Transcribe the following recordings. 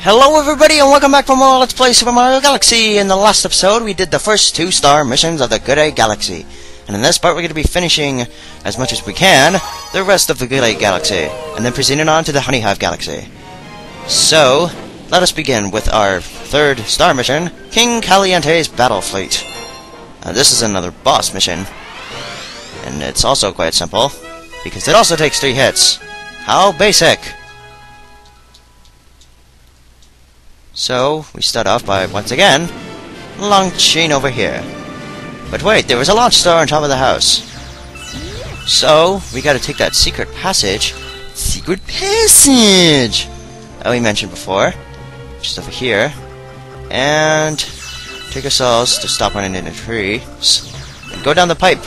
Hello everybody and welcome back for more Let's Play Super Mario Galaxy. In the last episode we did the first 2-star missions of the Good Galaxy. And in this part we're going to be finishing, as much as we can, the rest of the Good Galaxy. And then proceeding on to the Honeyhive Galaxy. So, let us begin with our 3rd star mission, King Caliente's Battle Fleet. This is another boss mission. And it's also quite simple, because it also takes 3 hits. How basic! So, we start off by, once again, launching over here. But wait, there was a launch star on top of the house. So, we gotta take that secret passage. Secret passage! That we mentioned before. Just over here. And take ourselves to stop running into trees. And go down the pipe.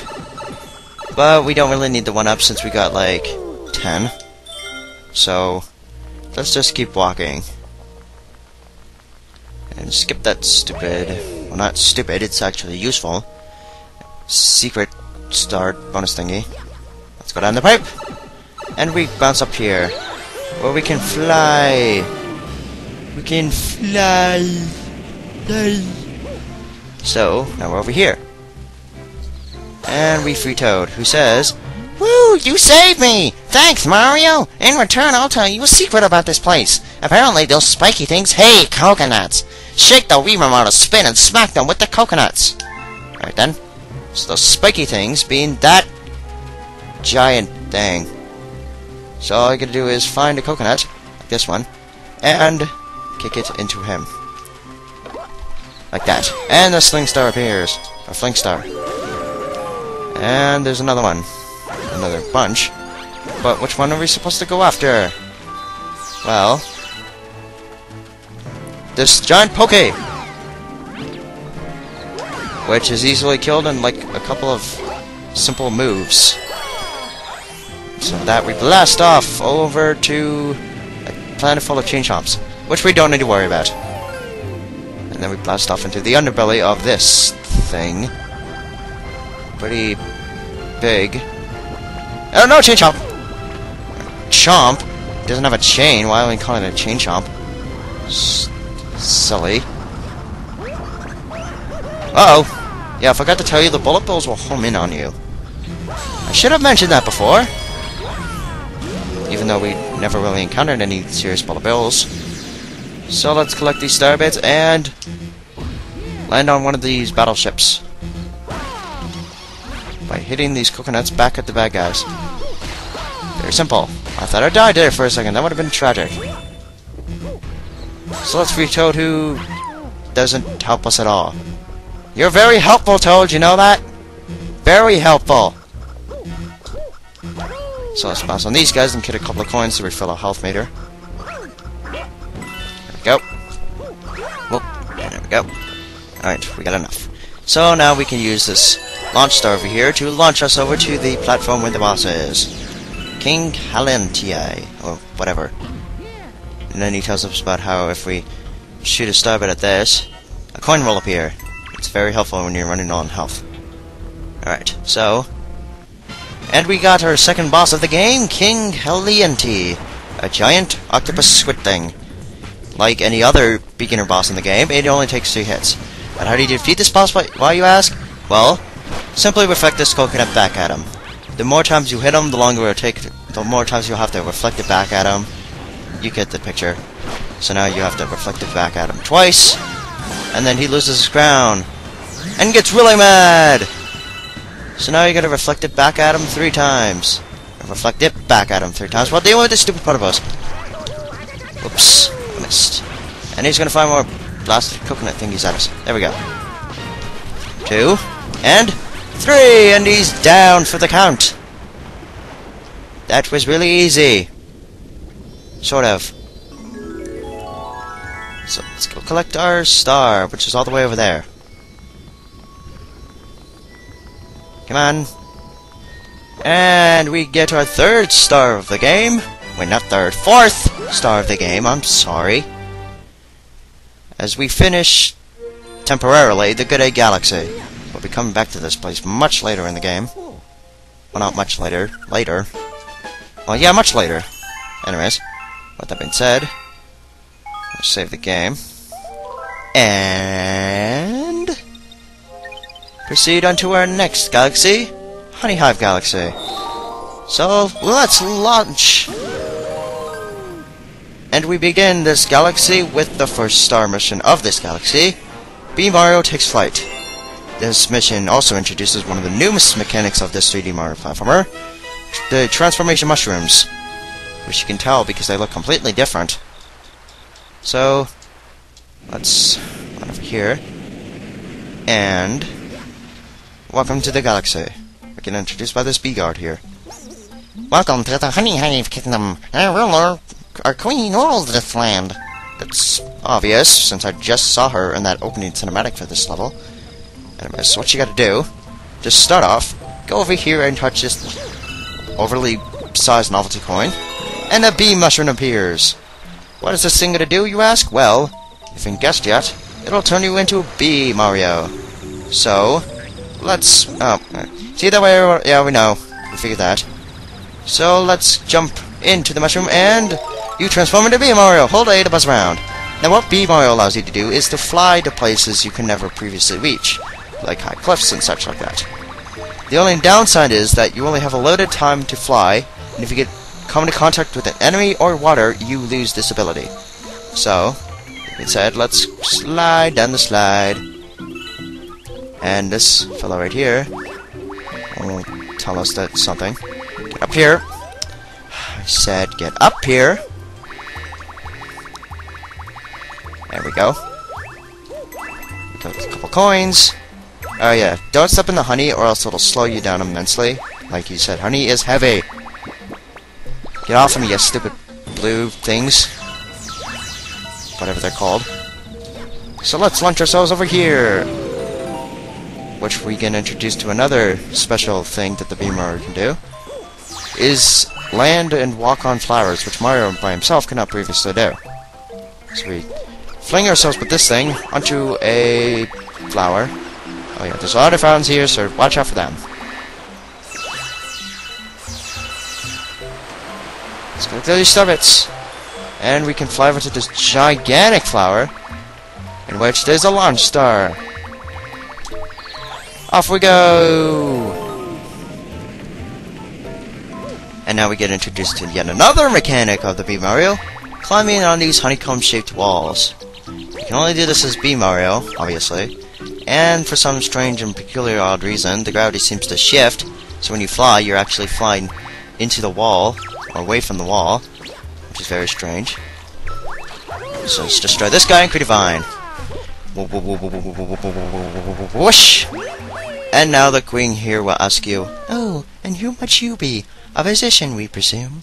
But we don't really need the 1-up since we got like 10. So, let's just keep walking. And skip that stupid, well not stupid, it's actually useful, secret star bonus thingy. Let's go down the pipe, and we bounce up here, where we can fly. We can fly. So, now we're over here. And we free Toad, who says, "Woo, you saved me! Thanks, Mario! In return, I'll tell you a secret about this place. Apparently those spiky things hate coconuts. Shake the wee remote to spin and smack them with the coconuts." Alright then. So those spiky things being that giant thing. So all you gotta do is find a coconut, like this one, and kick it into him. Like that. And the sling star appears. Or fling star. And there's another one. Another bunch. But which one are we supposed to go after? Well, this giant Poke, which is easily killed in like a couple of simple moves. So that we blast off over to a planet full of chain chomps, which we don't need to worry about. And then we blast off into the underbelly of this thing. Pretty big. Oh no, chain chomp! Chomp doesn't have a chain. Why are we calling it a chain chomp? Silly. Uh-oh. Yeah, I forgot to tell you the bullet bills will home in on you. I should have mentioned that before. Even though we never really encountered any serious bullet bills. So let's collect these star bits and land on one of these battleships. By hitting these coconuts back at the bad guys. Very simple. I thought I died there for a second. That would have been tragic. So let's free Toad, who doesn't help us at all. You're very helpful, Toad, you know that? Very helpful. So let's bounce on these guys and get a couple of coins to refill our health meter. There we go. Whoop. And there we go. Alright, we got enough. So now we can use this launch star over here to launch us over to the platform where the boss is. King Caliente, or whatever. And then he tells us about how if we shoot a starbit at this, a coin will appear. It's very helpful when you're running on health. Alright, so... And we got our second boss of the game, King Caliente, a giant octopus squid thing. Like any other beginner boss in the game, it only takes 2 hits. But how do you defeat this boss, why you ask? Well, simply reflect this coconut back at him. The more times you hit him, the longer it'll take, the more times you'll have to reflect it back at him. You get the picture. So now you have to reflect it back at him twice, and then he loses his crown, and gets really mad! So now you gotta reflect it back at him 3 times. And reflect it back at him 3 times while dealing with this stupid platypus. Whoops, missed. And he's gonna find more blasted coconut thingies at us. There we go. 2, and 3, and he's down for the count. That was really easy. Sort of. So let's go collect our star, which is all the way over there. Come on. And we get our 3rd star of the game. Wait, not 3rd, 4th star of the game, I'm sorry. As we finish, temporarily, the Good Galaxy. We'll be coming back to this place much later in the game. Well, not much later. Later. Well, yeah, much later. Anyways. With that being said, Save the game. And proceed on to our next galaxy, Honeyhive Galaxy. So, let's launch! And we begin this galaxy with the first star mission of this galaxy, B Mario Takes Flight. This mission also introduces one of the newest mechanics of this 3D Mario platformer, the transformation mushrooms, which you can tell because they look completely different. So, let's run over here, and welcome to the galaxy. We get introduced by this bee-guard here. Welcome to the Honeyhive Kingdom. Our ruler, our queen, rules this land. That's obvious, since I just saw her in that opening cinematic for this level. Anyways, so what you gotta do, just start off, go over here and touch this overly sized novelty coin, and a bee mushroom appears. What is this thing gonna do, you ask? Well, if you haven't guessed yet, it'll turn you into a bee, Mario. So, let's... oh, see that way? Yeah, we know. We figured that. So, let's jump into the mushroom, and you transform into bee, Mario. Hold A to buzz around. Now, what bee Mario allows you to do is to fly to places you can never previously reach, like high cliffs and such like that. The only downside is that you only have a limited time to fly, and if you come into contact with an enemy or water, you lose this ability. So, like I said, let's slide down the slide. And this fellow right here will tell us that something. Get up here. I said get up here. There we go. We got a couple coins. Oh yeah, don't step in the honey or else it'll slow you down immensely. Like you said, honey is heavy. Get off of me, you stupid blue things. Whatever they're called. So let's launch ourselves over here. Which we get introduced to another special thing that the bee Mario can do. Is land and walk on flowers, which Mario by himself cannot previously do. So we fling ourselves with this thing onto a flower. Oh yeah, there's a lot of fountains here, so watch out for them. Let's go to these stubbits. And we can fly over to this gigantic flower, in which there's a launch star. Off we go! And now we get introduced to yet another mechanic of the Bee Mario, climbing on these honeycomb-shaped walls. You can only do this as Bee Mario, obviously, and for some strange and peculiar odd reason, the gravity seems to shift, so when you fly, you're actually flying into the wall, or away from the wall, which is very strange. So let's destroy this guy and create a vine. Whoosh! And now the queen here will ask you, "Oh, and who might you be? A physician, we presume?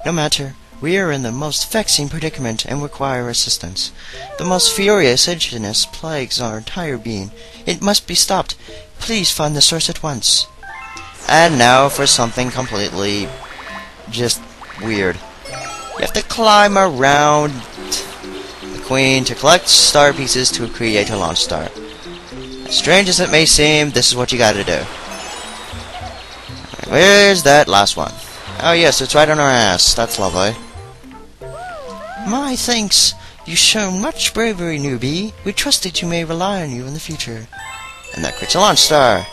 No matter, we are in the most vexing predicament and require assistance. The most furious itchiness plagues our entire being. It must be stopped. Please find the source at once." And now for something completely just weird. You have to climb around the queen to collect star pieces to create a launch star. As strange as it may seem, this is what you gotta do. Where's that last one? Oh yes, it's right on our ass. That's lovely. "My thanks. You've shown much bravery, newbie. We trust that you may rely on you in the future." And that creates a launch star.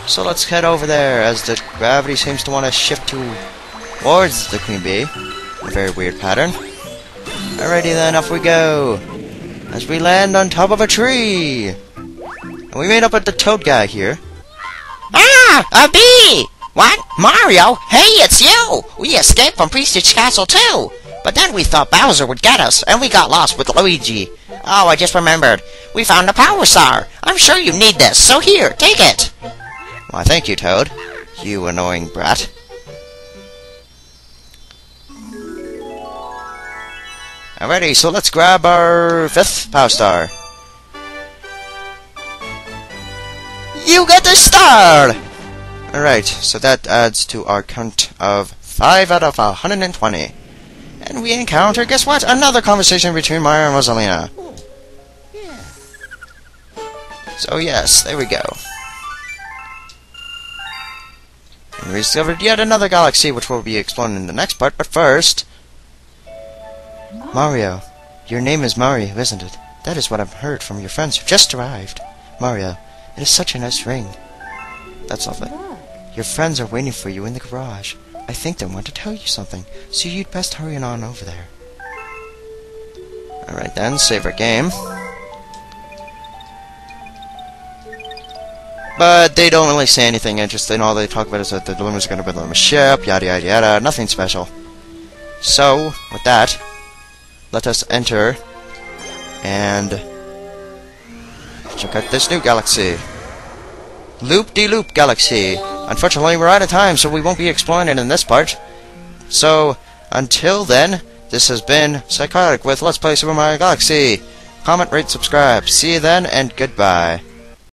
So let's head over there, as the gravity seems to want to shift towards the queen bee. A very weird pattern. Alrighty then, off we go. As we land on top of a tree. And we made up with the toad guy here. Ah! A bee! What? Mario? Hey, it's you! We escaped from Prestige Castle too! But then we thought Bowser would get us, and we got lost with Luigi. Oh, I just remembered. We found a power star. I'm sure you need this, so here, take it! Why, thank you, Toad. You annoying brat. Alrighty, so let's grab our 5th power star. You got the star! Alright, so that adds to our count of 5 out of 120. And we encounter, guess what? Another conversation between Mario and Rosalina. So yes, there we go. And we discovered yet another galaxy, which we'll be exploring in the next part, but first... Mario, Your name is Mario, isn't it? That is what I've heard from your friends who just arrived. Mario, it is such a nice ring. That's lovely. Your friends are waiting for you in the garage. I think they want to tell you something, so you'd best hurry on over there. Alright then, save our game. But they don't really say anything interesting. All they talk about is that the balloons are going to build them a ship, yada yada yada, nothing special. So, with that, let us enter and check out this new galaxy. Loop-de-loop galaxy. Unfortunately, we're out of time, so we won't be exploring it in this part. So, until then, this has been SyKhotic with Let's Play Super Mario Galaxy. Comment, rate, subscribe. See you then, and goodbye.